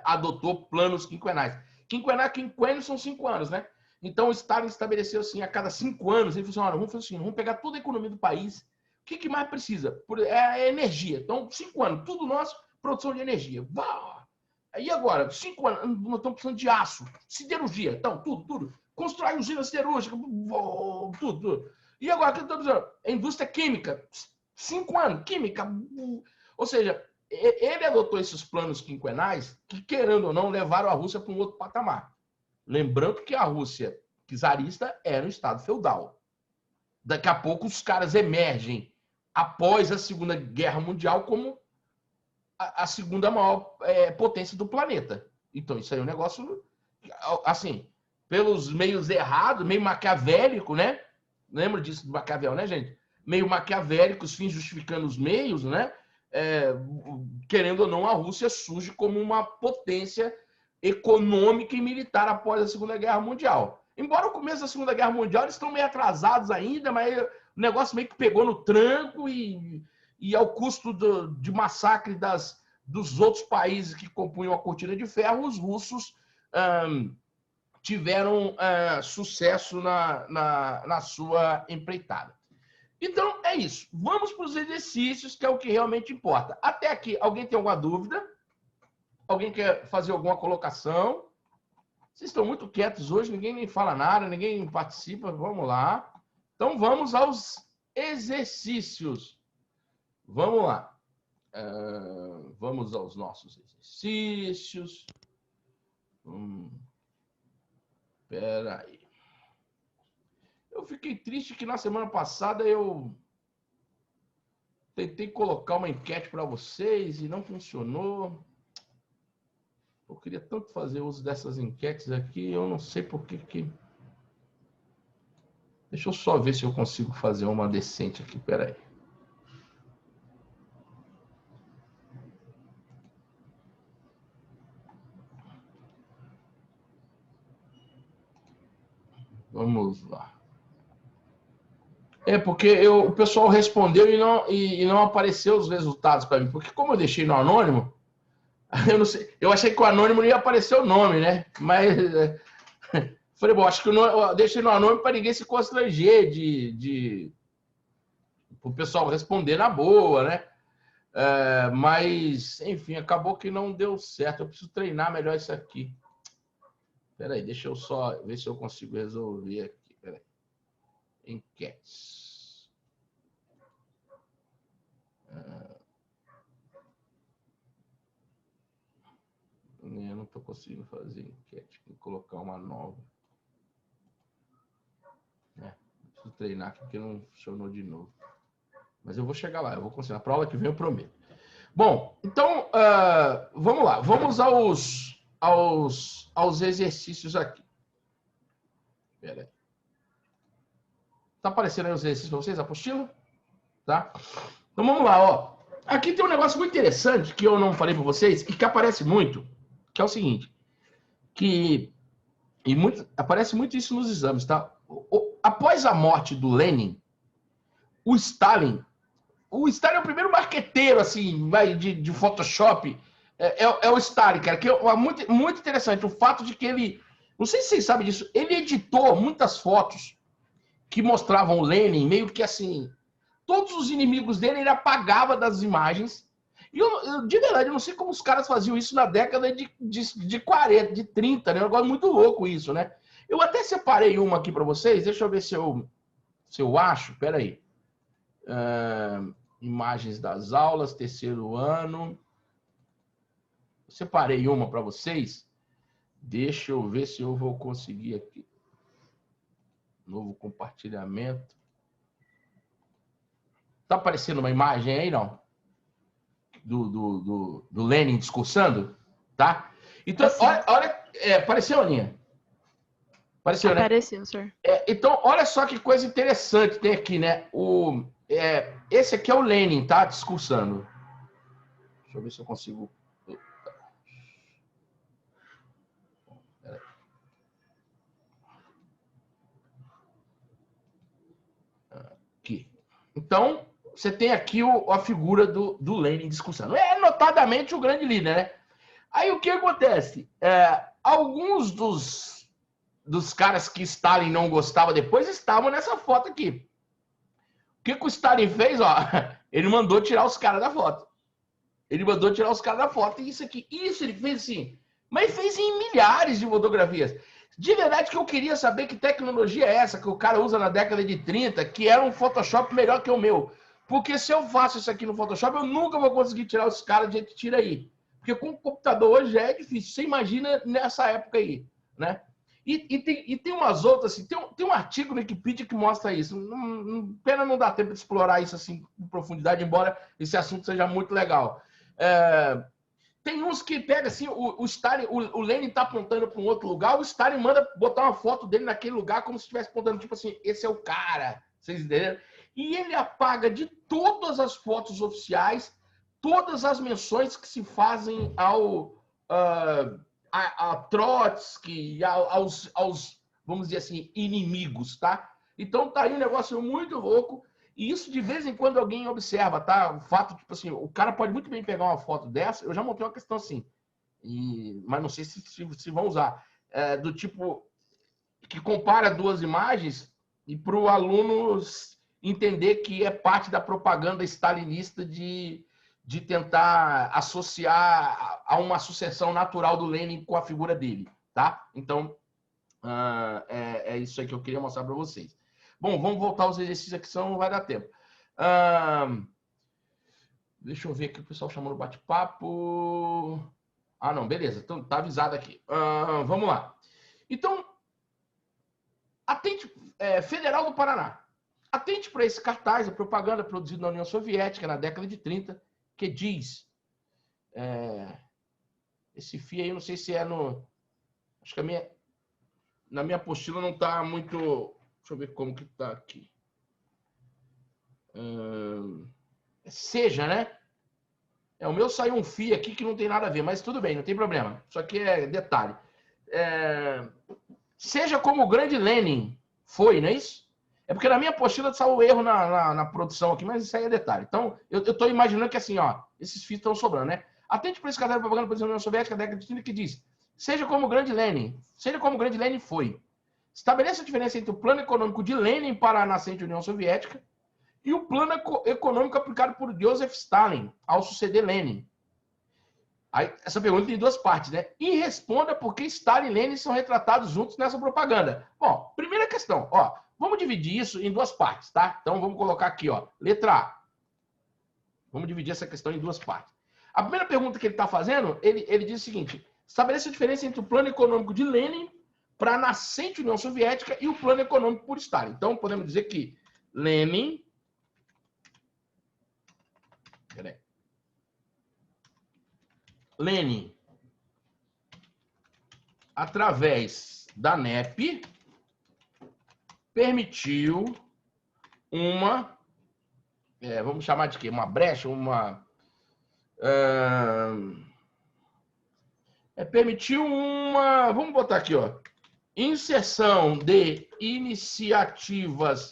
adotou planos quinquenais. Quinquênio são 5 anos, né? Então, o Stalin estabeleceu assim, a cada 5 anos, ele falou assim, olha, vamos fazer assim, vamos pegar toda a economia do país, o que mais precisa? É a energia. Então, 5 anos, tudo nosso, produção de energia. E agora, 5 anos, nós estamos precisando de aço, siderurgia, então, tudo. Constrói usina siderúrgica, tudo. E agora, o que estamos precisando? A indústria química, 5 anos, química. Ou seja, ele adotou esses planos quinquenais que, querendo ou não, levaram a Rússia para um outro patamar. Lembrando que a Rússia czarista era um estado feudal. Daqui a pouco os caras emergem após a Segunda Guerra Mundial como a segunda maior potência do planeta. Então isso aí é um negócio, assim, pelos meios errados, meio maquiavélico, né? Lembra disso do Maquiavel, né, gente? Meio maquiavélico, os fins justificando os meios, né? Querendo ou não, a Rússia surge como uma potência econômica e militar após a Segunda Guerra Mundial. Embora o começo da Segunda Guerra Mundial eles estão meio atrasados ainda, mas o negócio meio que pegou no tranco e ao custo de massacre dos outros países que compunham a Cortina de Ferro, os russos tiveram sucesso na sua empreitada. Então, é isso. Vamos para os exercícios, que é o que realmente importa. Até aqui, alguém tem alguma dúvida? Alguém quer fazer alguma colocação? Vocês estão muito quietos hoje, ninguém nem fala nada, ninguém participa. Vamos lá. Então, vamos aos exercícios. Vamos lá. Vamos aos nossos exercícios. Espera aí. Eu fiquei triste que na semana passada eu tentei colocar uma enquete para vocês e não funcionou. Eu queria tanto fazer uso dessas enquetes aqui, eu não sei por que... Deixa eu só ver se eu consigo fazer uma decente aqui, peraí. Vamos lá. Porque o pessoal respondeu e não apareceu os resultados para mim, porque como eu deixei no anônimo, eu não sei, eu achei que o anônimo não ia aparecer o nome, né? Mas falei, bom, acho que eu deixei no anônimo para ninguém se constranger o pessoal responder na boa, né? Mas, enfim, acabou que não deu certo. Eu preciso treinar melhor isso aqui. Espera aí, deixa eu só ver se eu consigo resolver aqui. Espera aí. Enquetes. Eu não estou conseguindo fazer enquete. Vou colocar uma nova. Preciso treinar aqui porque não funcionou de novo. Mas eu vou chegar lá, eu vou conseguir. Na prova que vem eu prometo. Bom, então, vamos lá. Vamos aos exercícios aqui. Espera aí. Tá aparecendo aí os exercícios para vocês, a apostila? Tá? Então vamos lá, ó. Aqui tem um negócio muito interessante que eu não falei para vocês e que aparece muito, que é o seguinte, aparece muito isso nos exames, tá? Após a morte do Lenin, o Stalin é o primeiro marqueteiro, assim, de Photoshop, é o Stalin, cara, que é muito, muito interessante, o fato de que ele, não sei se vocês sabem disso, ele editou muitas fotos que mostravam o Lenin, meio que assim, todos os inimigos dele ele apagava das imagens. E eu de verdade, eu não sei como os caras faziam isso na década de 40, de 30, né? Um negócio muito louco isso, né? Eu até separei uma aqui para vocês, deixa eu ver se eu acho, peraí. Imagens das aulas, terceiro ano. Eu separei uma para vocês. Deixa eu ver se eu vou conseguir aqui. Novo compartilhamento. Tá aparecendo uma imagem aí, não? Do Lenin discursando? Tá? Então, olha apareceu, Aninha? Apareceu, né? Apareceu, senhor. Então, olha só que coisa interessante tem aqui, né? Esse aqui é o Lenin, tá? Discursando. Deixa eu ver se eu consigo... Aqui. Então, você tem aqui a figura do Lenin discursando. É notadamente o grande líder, né? Aí o que acontece? Alguns dos caras que Stalin não gostava depois estavam nessa foto aqui. O que o Stalin fez? Ó, ele mandou tirar os caras da foto. Ele mandou tirar os caras da foto. E isso aqui, isso ele fez assim. Mas ele fez em milhares de fotografias. De verdade que eu queria saber que tecnologia é essa que o cara usa na década de 30, que era um Photoshop melhor que o meu. Porque se eu faço isso aqui no Photoshop, eu nunca vou conseguir tirar os caras de tira aí. Porque com o computador hoje é difícil. Você imagina nessa época aí, né? E tem umas outras, assim, tem um artigo no Wikipedia que mostra isso. Pena não dar tempo de explorar isso assim em profundidade, embora esse assunto seja muito legal. Tem uns que pega assim, o Stalin, o Lenin está apontando para um outro lugar, o Stalin manda botar uma foto dele naquele lugar como se estivesse apontando, tipo assim, esse é o cara, vocês entenderam? E ele apaga de todas as fotos oficiais, todas as menções que se fazem a Trotsky, aos, vamos dizer assim, inimigos, tá? Então tá aí um negócio muito louco, e isso de vez em quando alguém observa, tá? O fato, tipo assim, o cara pode muito bem pegar uma foto dessa, eu já montei uma questão assim, mas não sei se vão usar, do tipo, que compara duas imagens e para o aluno entender que é parte da propaganda stalinista de tentar associar a uma sucessão natural do Lenin com a figura dele, tá? Então, é isso aí que eu queria mostrar para vocês. Bom, vamos voltar aos exercícios aqui, senão não vai dar tempo. Deixa eu ver aqui o pessoal chamando o bate-papo. Ah, não, beleza, então, tá avisado aqui. Vamos lá. Então, atente, Federal do Paraná. Atente para esse cartaz, a propaganda produzida na União Soviética na década de 30, que diz... esse fio aí, não sei se é no... Acho que na minha apostila não está muito... Deixa eu ver como que está aqui. Seja, né? O meu saiu um fio aqui que não tem nada a ver, mas tudo bem, não tem problema. Isso aqui é detalhe. Seja como o grande Lenin foi, não é isso? É porque na minha apostila saiu erro na produção aqui, mas isso aí é detalhe. Então, eu estou imaginando que assim, ó, esses fios estão sobrando, né? Atente para esse caderno de propaganda da União Soviética da década de 30 que diz: seja como o grande Lenin, seja como o grande Lenin foi. Estabeleça a diferença entre o plano econômico de Lenin para a nascente União Soviética e o plano econômico aplicado por Joseph Stalin ao suceder Lenin. Aí, essa pergunta tem duas partes, né? E responda por que Stalin e Lenin são retratados juntos nessa propaganda. Bom, primeira questão, ó, vamos dividir isso em duas partes, tá? Então vamos colocar aqui, ó, letra A. Vamos dividir essa questão em duas partes. A primeira pergunta que ele está fazendo, ele diz o seguinte: estabeleça a diferença entre o plano econômico de Lenin para a nascente União Soviética e o plano econômico por Stalin. Então podemos dizer que Lenin... Lenin, através da NEP, permitiu uma, vamos chamar de quê? Uma brecha, permitiu uma, vamos botar aqui, ó, inserção de iniciativas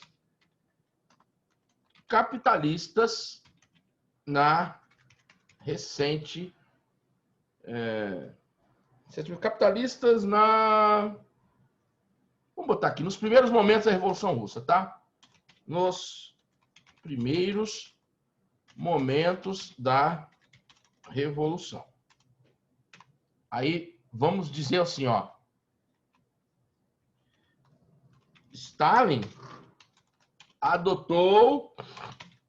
capitalistas na recente capitalistas vamos botar aqui, nos primeiros momentos da Revolução Russa, tá? Nos primeiros momentos da Revolução. Aí, vamos dizer assim, ó. Stalin adotou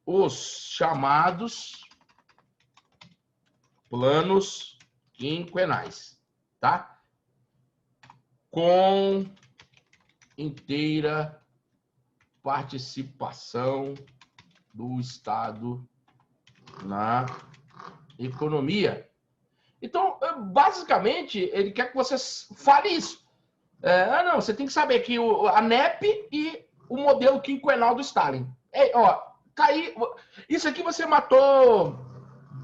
os chamados planos quinquenais, tá? Com inteira participação do Estado na economia. Então, basicamente, ele quer que você fale isso. Não, você tem que saber que a NEP e o modelo quinquenal do Stalin. Tá aí, isso aqui você matou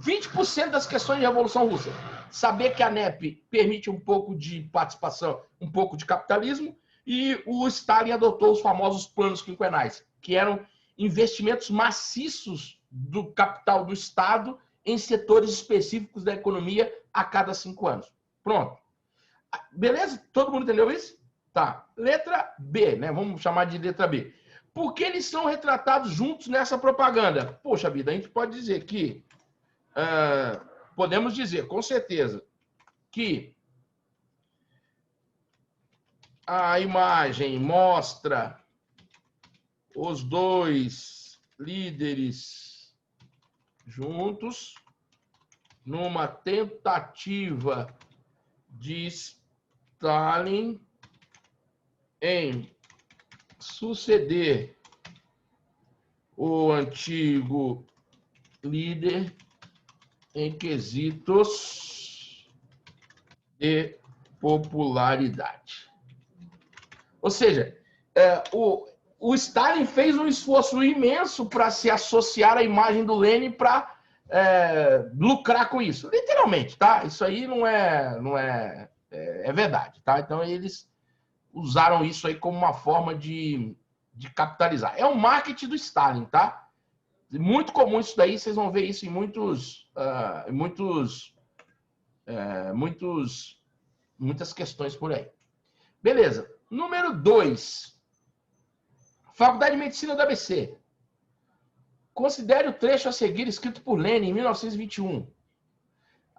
20% das questões de Revolução Russa. Saber que a NEP permite um pouco de participação, um pouco de capitalismo, e o Stalin adotou os famosos planos quinquenais, que eram investimentos maciços do capital do Estado em setores específicos da economia a cada 5 anos. Pronto. Beleza? Todo mundo entendeu isso? Tá. Letra B, né? Vamos chamar de letra B. Por que eles são retratados juntos nessa propaganda? Poxa vida, a gente pode dizer que... podemos dizer, com certeza, que a imagem mostra os dois líderes juntos numa tentativa de Stalin em suceder o antigo líder em quesitos de popularidade. Ou seja, o Stalin fez um esforço imenso para se associar à imagem do Lenin para lucrar com isso. Literalmente, tá? Isso aí não é verdade, tá? Então, eles usaram isso aí como uma forma de capitalizar. É o marketing do Stalin, tá? Muito comum isso daí, vocês vão ver isso em muitas questões por aí. Beleza. Número 2. Faculdade de Medicina da ABC. Considere o trecho a seguir escrito por Lenin em 1921.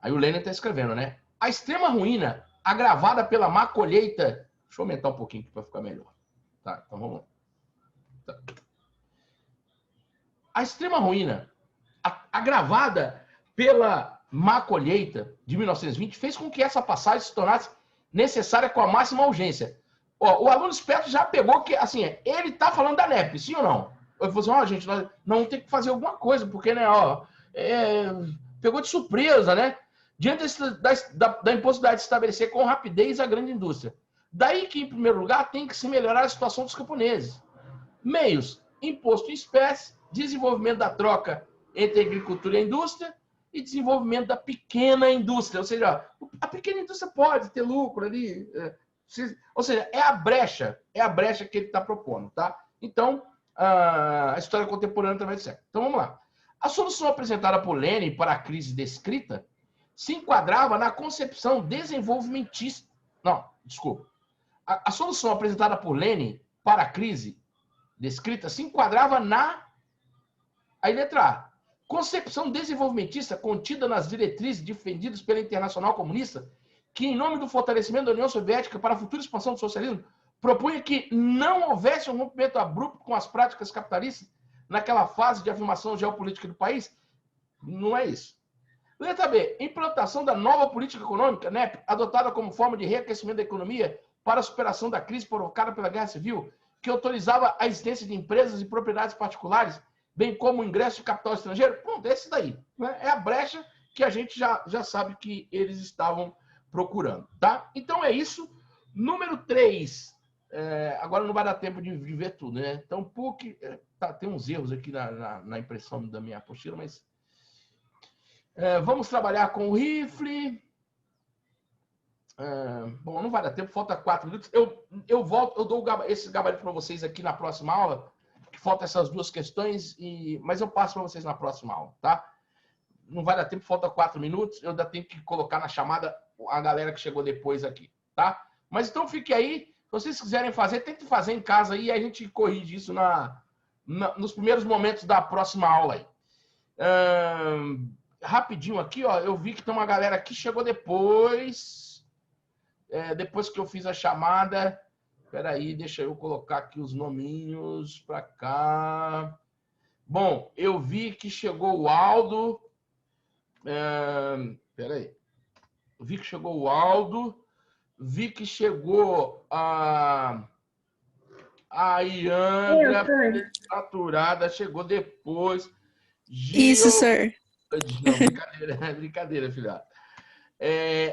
Aí o Lenin está escrevendo, né? A extrema ruína, agravada pela má colheita... Deixa eu aumentar um pouquinho para ficar melhor. Tá, então vamos lá. Tá. A extrema ruína, agravada pela má colheita de 1920, fez com que essa passagem se tornasse necessária com a máxima urgência. Ó, o aluno esperto já pegou que, assim, ele está falando da NEP, sim ou não? Ele falou assim, gente, nós não tem que fazer alguma coisa, porque, né, pegou de surpresa, né? Diante da impossibilidade de estabelecer com rapidez a grande indústria. Daí que, em primeiro lugar, tem que se melhorar a situação dos camponeses. Meios, imposto em espécie, desenvolvimento da troca entre a agricultura e a indústria e desenvolvimento da pequena indústria. Ou seja, a pequena indústria pode ter lucro ali. Ou seja, é a brecha que ele está propondo, tá? Então, a história contemporânea também é certo. Então, vamos lá. A solução apresentada por Lenin para a crise descrita se enquadrava na concepção desenvolvimentista... Não, desculpa. A solução apresentada por Lenin para a crise descrita se enquadrava na... Aí, letra A. Concepção desenvolvimentista contida nas diretrizes defendidas pela Internacional Comunista, que, em nome do fortalecimento da União Soviética para a futura expansão do socialismo, propunha que não houvesse um rompimento abrupto com as práticas capitalistas naquela fase de afirmação geopolítica do país. Não é isso. Letra B. Implantação da nova política econômica, NEP, adotada como forma de reaquecimento da economia para a superação da crise provocada pela Guerra Civil, que autorizava a existência de empresas e propriedades particulares, bem como o ingresso de capital estrangeiro. Pronto, esse daí. Né? É a brecha que a gente já sabe que eles estavam procurando. Tá? Então é isso. Número 3. Agora não vai dar tempo de ver tudo, né? Então, PUC... tem uns erros aqui na impressão da minha apostila, mas... vamos trabalhar com o rifle. Bom, não vai dar tempo, falta 4 minutos. Eu volto, eu dou esse gabarito para vocês aqui na próxima aula, que falta essas duas questões, mas eu passo para vocês na próxima aula, tá? Não vai dar tempo, falta 4 minutos, eu ainda tenho que colocar na chamada a galera que chegou depois aqui, tá? Mas então fique aí, se vocês quiserem fazer, tente fazer em casa aí, e a gente corrige isso nos primeiros momentos da próxima aula aí. Rapidinho aqui, ó, eu vi que tem uma galera que chegou depois, depois que eu fiz a chamada. Espera aí, deixa eu colocar aqui os nominhos para cá. Bom, eu vi que chegou o Aldo. Espera aí. Vi que chegou o Aldo. Vi que chegou a Iandra, saturada, chegou depois. Isso, sir. Não, brincadeira, filha.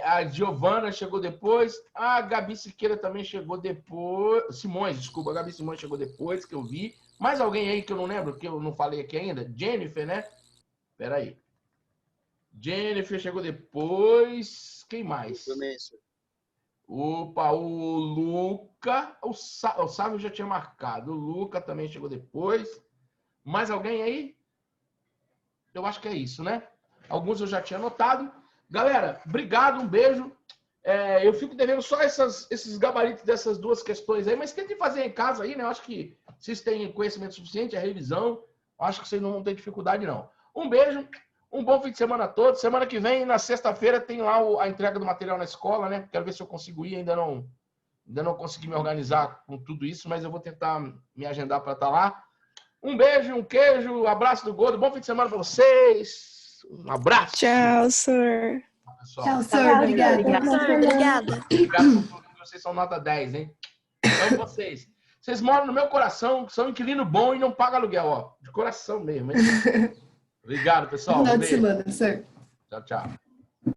A Giovana chegou depois. A Gabi Siqueira também chegou depois. Simões, desculpa, a Gabi Simões chegou depois, que eu vi. Mais alguém aí que eu não lembro, que eu não falei aqui ainda? Jennifer, né? Espera aí. Jennifer chegou depois. Quem mais? Opa, o Luca. O Sávio já tinha marcado. O Luca também chegou depois. Mais alguém aí? Eu acho que é isso, né? Alguns eu já tinha anotado. Galera, obrigado, um beijo. Eu fico devendo só esses gabaritos dessas duas questões aí, mas tentem fazer em casa aí, né? Eu acho que vocês têm conhecimento suficiente, a revisão, acho que vocês não vão ter dificuldade, não. Um beijo, um bom fim de semana a todos. Semana que vem, na sexta-feira, tem lá a entrega do material na escola, né? Quero ver se eu consigo ir, ainda não consegui me organizar com tudo isso, mas eu vou tentar me agendar para estar lá. Um beijo, um queijo, abraço do Gordo, bom fim de semana para vocês. Um abraço. Tchau, senhor. Pessoal. Tchau, senhor. Obrigada. Obrigada. Obrigado por tudo, vocês são nota 10, hein? Então, vocês moram no meu coração, são inquilino bom e não pagam aluguel, ó. De coração mesmo, hein? Obrigado, pessoal. Final de semana, senhor. Tchau, tchau.